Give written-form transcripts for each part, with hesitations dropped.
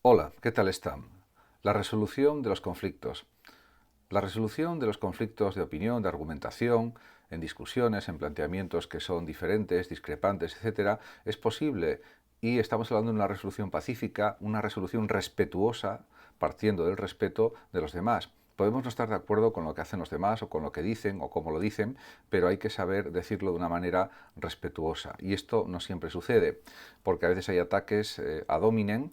Hola, ¿qué tal están? La resolución de los conflictos. La resolución de los conflictos de opinión, de argumentación, en discusiones, en planteamientos que son diferentes, discrepantes, etcétera, es posible y estamos hablando de una resolución pacífica, una resolución respetuosa, partiendo del respeto de los demás. Podemos no estar de acuerdo con lo que hacen los demás o con lo que dicen o cómo lo dicen, pero hay que saber decirlo de una manera respetuosa. Y esto no siempre sucede, porque a veces hay ataques ad hominem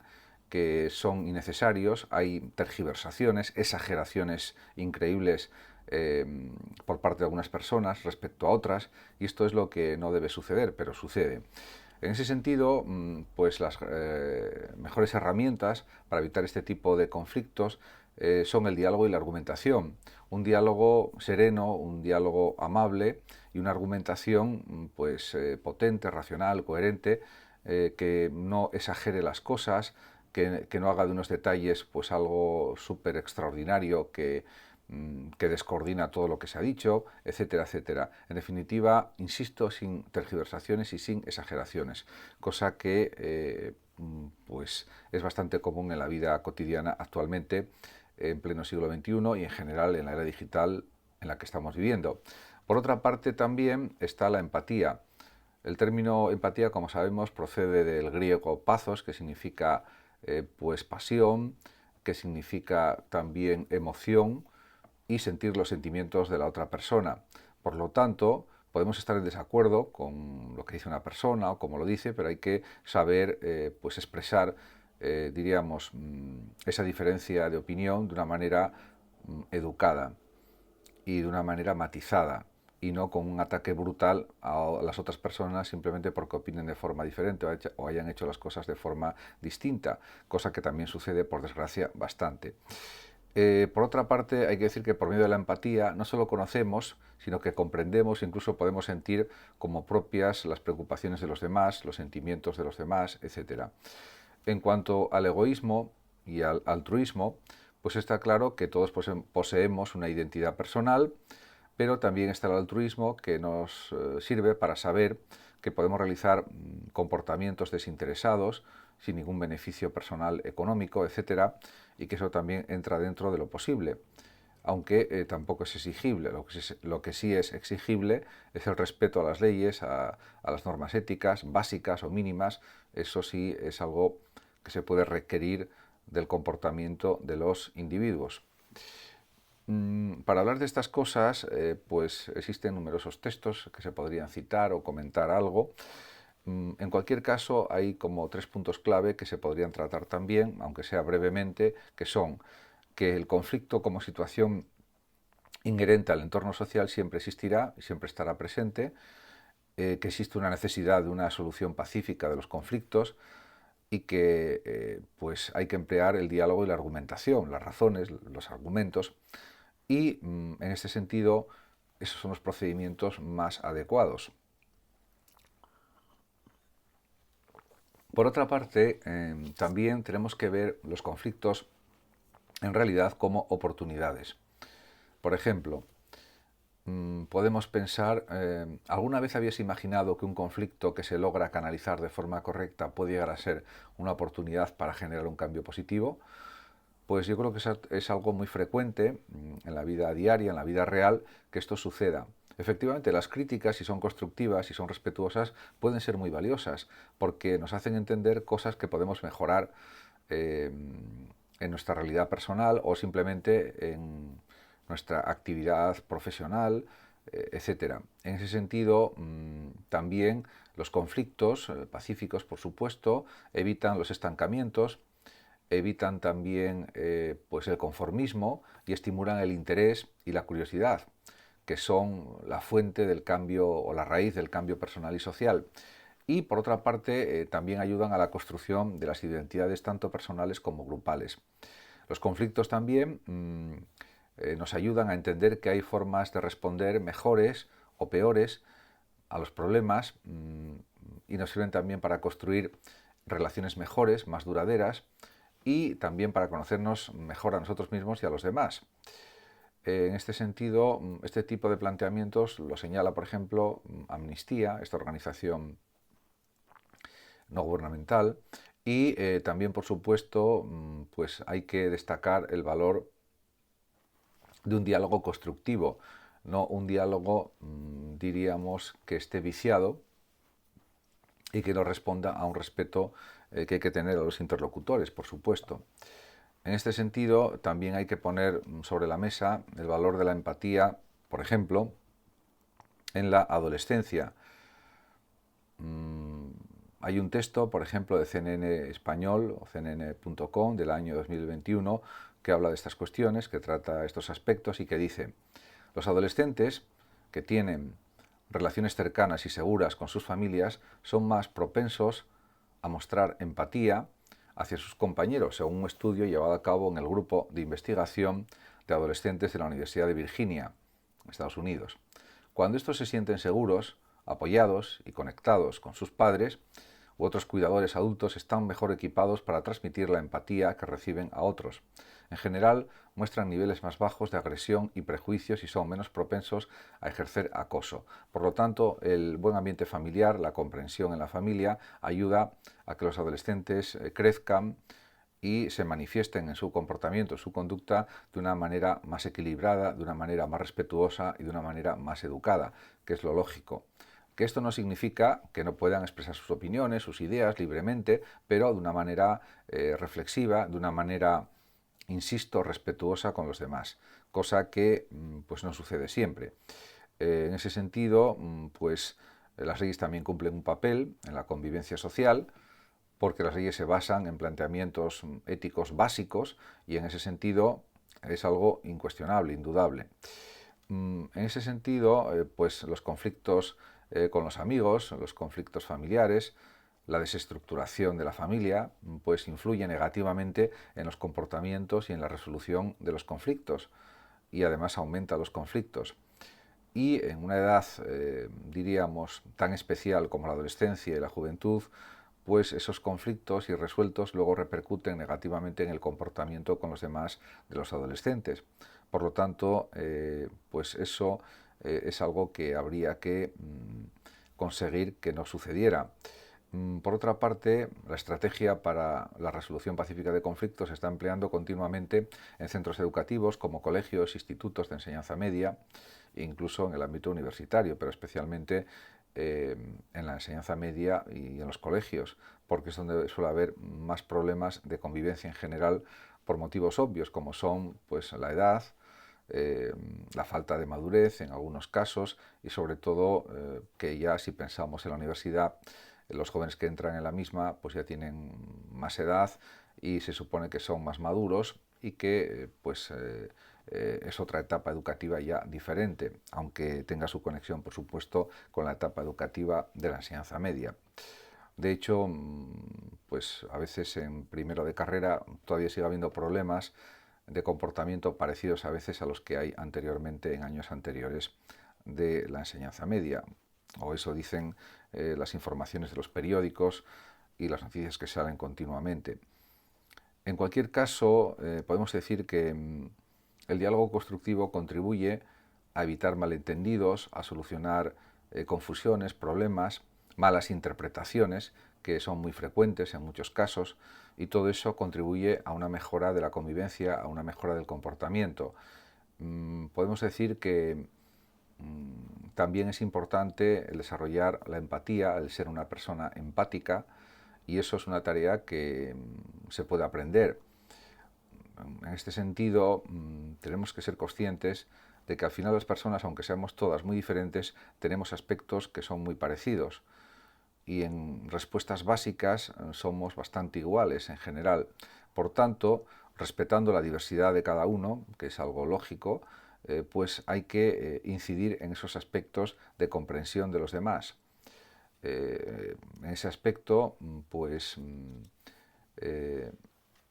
que son innecesarios, hay tergiversaciones, exageraciones increíbles por parte de algunas personas respecto a otras, y esto es lo que no debe suceder, pero sucede. En ese sentido, pues las mejores herramientas para evitar este tipo de conflictos son el diálogo y la argumentación. Un diálogo sereno, un diálogo amable y una argumentación pues potente, racional, coherente, que no exagere las cosas, que no haga de unos detalles pues algo súper extraordinario que descoordina todo lo que se ha dicho, etcétera, etcétera. En definitiva, insisto, sin tergiversaciones y sin exageraciones, cosa que pues es bastante común en la vida cotidiana actualmente, en pleno siglo XXI y en general en la era digital en la que estamos viviendo. Por otra parte, también está la empatía. El término empatía, como sabemos, procede del griego pathos, que significa pues pasión, que significa también emoción y sentir los sentimientos de la otra persona. Por lo tanto, podemos estar en desacuerdo con lo que dice una persona o como lo dice, pero hay que saber pues expresar, diríamos, esa diferencia de opinión de una manera educada y de una manera matizada y no con un ataque brutal a las otras personas simplemente porque opinen de forma diferente o hayan hecho las cosas de forma distinta, cosa que también sucede, por desgracia, bastante. Por otra parte, hay que decir que por medio de la empatía no solo conocemos, sino que comprendemos e incluso podemos sentir como propias las preocupaciones de los demás, los sentimientos de los demás, etc. En cuanto al egoísmo y al altruismo, pues está claro que todos poseemos una identidad personal, pero también está el altruismo que nos sirve para saber que podemos realizar comportamientos desinteresados, sin ningún beneficio personal económico, etcétera, y que eso también entra dentro de lo posible, aunque tampoco es exigible. Lo que sí es exigible es el respeto a las leyes, a las normas éticas básicas o mínimas. Eso sí es algo que se puede requerir del comportamiento de los individuos. Para hablar de estas cosas, pues existen numerosos textos que se podrían citar o comentar algo. En cualquier caso, hay como tres puntos clave que se podrían tratar también, aunque sea brevemente, que son que el conflicto como situación inherente al entorno social siempre existirá y siempre estará presente, que existe una necesidad de una solución pacífica de los conflictos y que pues hay que emplear el diálogo y la argumentación, las razones, los argumentos, y en este sentido esos son los procedimientos más adecuados. Por otra parte, también tenemos que ver los conflictos en realidad como oportunidades. Por ejemplo, podemos pensar, ¿alguna vez habías imaginado que un conflicto que se logra canalizar de forma correcta puede llegar a ser una oportunidad para generar un cambio positivo? Pues yo creo que es algo muy frecuente en la vida diaria, en la vida real, que esto suceda. Efectivamente, las críticas, si son constructivas, si son respetuosas, pueden ser muy valiosas, porque nos hacen entender cosas que podemos mejorar eh, en nuestra realidad personal o simplemente en nuestra actividad profesional, etcétera. En ese sentido, también los conflictos pacíficos, por supuesto, evitan los estancamientos, evitan también pues el conformismo y estimulan el interés y la curiosidad, que son la fuente del cambio o la raíz del cambio personal y social. Y por otra parte, también ayudan a la construcción de las identidades tanto personales como grupales. Los conflictos también nos ayudan a entender que hay formas de responder mejores o peores a los problemas y nos sirven también para construir relaciones mejores, más duraderas y también para conocernos mejor a nosotros mismos y a los demás. En este sentido, este tipo de planteamientos lo señala, por ejemplo, Amnistía, esta organización no gubernamental, Y también, por supuesto, pues hay que destacar el valor de un diálogo constructivo, no un diálogo, diríamos, que esté viciado y que no responda a un respeto que hay que tener a los interlocutores, por supuesto. En este sentido, también hay que poner sobre la mesa el valor de la empatía, por ejemplo, en la adolescencia. Hay un texto, por ejemplo, de CNN Español o cnn.com del año 2021 que habla de estas cuestiones, que trata estos aspectos y que dice: los adolescentes que tienen relaciones cercanas y seguras con sus familias son más propensos a mostrar empatía hacia sus compañeros, según un estudio llevado a cabo en el grupo de investigación de adolescentes de la Universidad de Virginia, en Estados Unidos. Cuando estos se sienten seguros, apoyados y conectados con sus padres u otros cuidadores adultos, están mejor equipados para transmitir la empatía que reciben a otros. En general, muestran niveles más bajos de agresión y prejuicios y son menos propensos a ejercer acoso. Por lo tanto, el buen ambiente familiar, la comprensión en la familia, ayuda a que los adolescentes crezcan y se manifiesten en su comportamiento, en su conducta, de una manera más equilibrada, de una manera más respetuosa y de una manera más educada, que es lo lógico. Que esto no significa que no puedan expresar sus opiniones, sus ideas libremente, pero de una manera reflexiva, de una manera, insisto, respetuosa con los demás, cosa que pues no sucede siempre. En ese sentido, pues las leyes también cumplen un papel en la convivencia social, porque las leyes se basan en planteamientos éticos básicos y en ese sentido es algo incuestionable, indudable. En ese sentido, pues los conflictos con los amigos, los conflictos familiares, la desestructuración de la familia, pues influye negativamente en los comportamientos y en la resolución de los conflictos y además aumenta los conflictos. Y en una edad, diríamos, tan especial como la adolescencia y la juventud, pues esos conflictos irresueltos luego repercuten negativamente en el comportamiento con los demás de los adolescentes. Por lo tanto, pues eso es algo que habría que conseguir que no sucediera. Por otra parte, la estrategia para la resolución pacífica de conflictos se está empleando continuamente en centros educativos como colegios, institutos de enseñanza media, e incluso en el ámbito universitario, pero especialmente en la enseñanza media y en los colegios, porque es donde suele haber más problemas de convivencia en general por motivos obvios, como son pues la edad, la falta de madurez en algunos casos y sobre todo que ya si pensamos en la universidad, los jóvenes que entran en la misma pues ya tienen más edad y se supone que son más maduros y que es otra etapa educativa ya diferente, aunque tenga su conexión, por supuesto, con la etapa educativa de la enseñanza media. De hecho, pues a veces en primero de carrera todavía sigue habiendo problemas de comportamiento parecidos a veces a los que hay anteriormente en años anteriores de la enseñanza media. O eso dicen las informaciones de los periódicos y las noticias que salen continuamente. En cualquier caso, podemos decir que el diálogo constructivo contribuye a evitar malentendidos, a solucionar confusiones, problemas, malas interpretaciones, que son muy frecuentes en muchos casos, y todo eso contribuye a una mejora de la convivencia, a una mejora del comportamiento. Podemos decir que también es importante el desarrollar la empatía, el ser una persona empática, y eso es una tarea que se puede aprender. En este sentido, tenemos que ser conscientes de que al final las personas, aunque seamos todas muy diferentes, tenemos aspectos que son muy parecidos y en respuestas básicas somos bastante iguales en general. Por tanto, respetando la diversidad de cada uno, que es algo lógico, pues hay que incidir en esos aspectos de comprensión de los demás. En ese aspecto, pues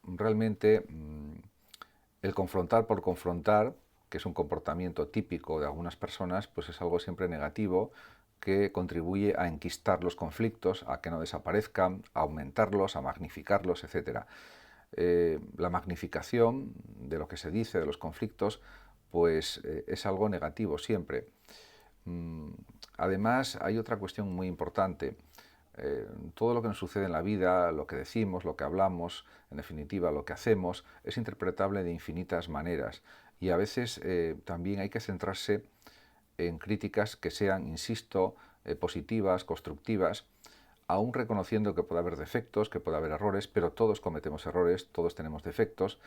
realmente el confrontar por confrontar, que es un comportamiento típico de algunas personas, pues es algo siempre negativo que contribuye a enquistar los conflictos, a que no desaparezcan, a aumentarlos, a magnificarlos, etc. La magnificación de lo que se dice de los conflictos, pues es algo negativo siempre. Además, hay otra cuestión muy importante. todo lo que nos sucede en la vida, lo que decimos, lo que hablamos, en definitiva lo que hacemos, es interpretable de infinitas maneras y a veces también hay que centrarse en críticas que sean, insisto, positivas, constructivas, aún reconociendo que puede haber defectos, que puede haber errores, pero todos cometemos errores, todos tenemos defectos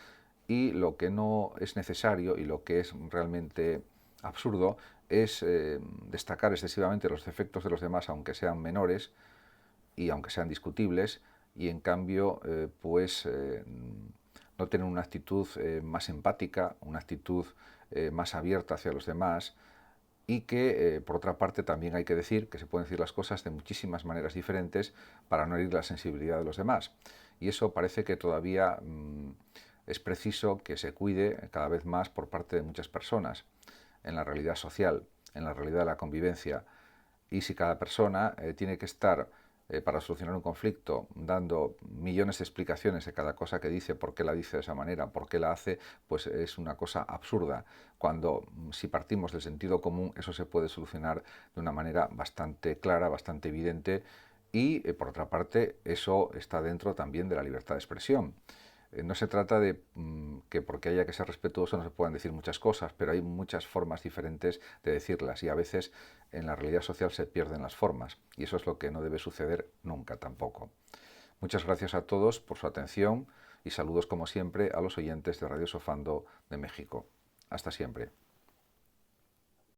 y lo que no es necesario y lo que es realmente absurdo es destacar excesivamente los defectos de los demás, aunque sean menores y aunque sean discutibles, y en cambio no tener una actitud más empática, una actitud más abierta hacia los demás, y que por otra parte también hay que decir que se pueden decir las cosas de muchísimas maneras diferentes para no herir la sensibilidad de los demás. Y eso parece que todavía es preciso que se cuide cada vez más por parte de muchas personas en la realidad social, en la realidad de la convivencia. Y si cada persona tiene que estar para solucionar un conflicto dando millones de explicaciones de cada cosa que dice, por qué la dice de esa manera, por qué la hace, pues es una cosa absurda. Cuando si partimos del sentido común, eso se puede solucionar de una manera bastante clara, bastante evidente, y por otra parte eso está dentro también de la libertad de expresión. No se trata de que porque haya que ser respetuoso no se puedan decir muchas cosas, pero hay muchas formas diferentes de decirlas y a veces en la realidad social se pierden las formas y eso es lo que no debe suceder nunca tampoco. Muchas gracias a todos por su atención y saludos como siempre a los oyentes de Radio Sofando de México. Hasta siempre.